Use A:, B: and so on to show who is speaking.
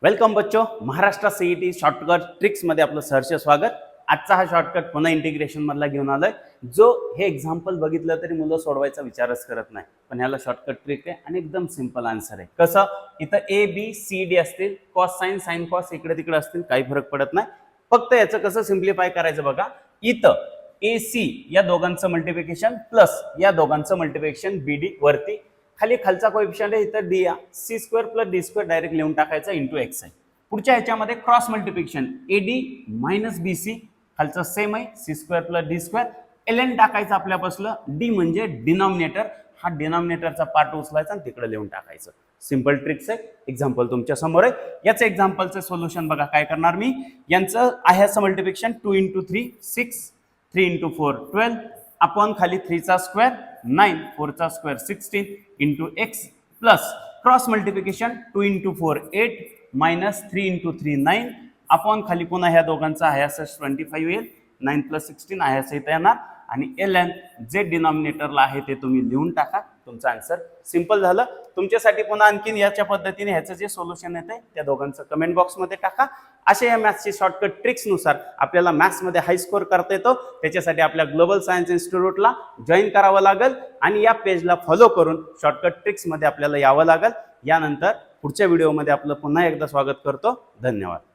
A: Welcome बच्चो, Maharashtra CET shortcut tricks मध्ये आपलं सहर्ष स्वागत। आजचा हा शॉर्टकट पुन्हा इंटिग्रेशन मधला घेऊन आलोय, जो हे एक्झाम्पल बघितलं तरी मुलं सोडवायचा विचारच करत नाही, पण ह्याला शॉर्टकट ट्रिक आहे आणि एकदम सिंपल आन्सर आहे। कसं इथं ए बी सी डी असतील, कॉस साइन साइन कॉस इकडे तिकडे असतील, काही फरक पडत नाही। फक्त याचं कसं सिंप्लिफाय करायचं बघा। इथं ए सी या दोघांचं मल्टिप्लिकेशन प्लस या दोघांचं मल्टिप्लिकेशन बी डी वरती, खाली खालचा कोएफिशियंट आहे इथं D, C square plus D square direct लिहून टाकायचा इंटू एक्स आहे। पुढच्या ह्याच्यामध्ये cross multiplication A D minus B C, खालचं सेम आहे C square plus D square, L N टाकायचं आपल्यापासलं, डी म्हणजे डिनॉमिनेटर, हा डिनॉमिनेटरचा पार्ट उचलायचा आणि तिकडे लिहून टाकायचं। सिंपल ट्रिक्स आहे। एक्झाम्पल तुमच्या समोर आहे, याचं एक्झाम्पलचं सोल्युशन बघा। काय करणार मी, यांचं आहे असं मल्टिप्लिकेशन 2 × 3 6, 3 × 4 12 अपॉन खाली 3 चा स्क्वेअर 9, 4 चा square 16 into x plus cross multiplication 2 × 4 8 minus 3 × 3 9 upon खाली पुन्हा ह्या दोघांचा आहे असं 25 येईल, 9 + 16 आहे असं इथं येणार, आणि एल एन जे डिनॉमिनेटरला आहे ते तुम्ही लिहून टाका। तुमचं आन्सर सिंपल झालं। तुमच्यासाठी पुन्हा आणखीन याच्या पद्धतीने ह्याचं जे सोल्युशन येते त्या दोघांचं कमेंट बॉक्समध्ये टाका। अशा या मॅथ्सची शॉर्टकट ट्रिक्स नुसार आपल्याला मॅथ्समध्ये हाय स्कोर करता येतो। त्याच्यासाठी आपल्या ग्लोबल सायन्स इन्स्टिट्यूटला जॉईन करावं लागेल आणि या पेजला फॉलो करून शॉर्टकट ट्रिक्समध्ये आपल्याला यावं लागेल। यानंतर पुढच्या व्हिडिओमध्ये आपलं पुन्हा एकदा स्वागत करतो। धन्यवाद।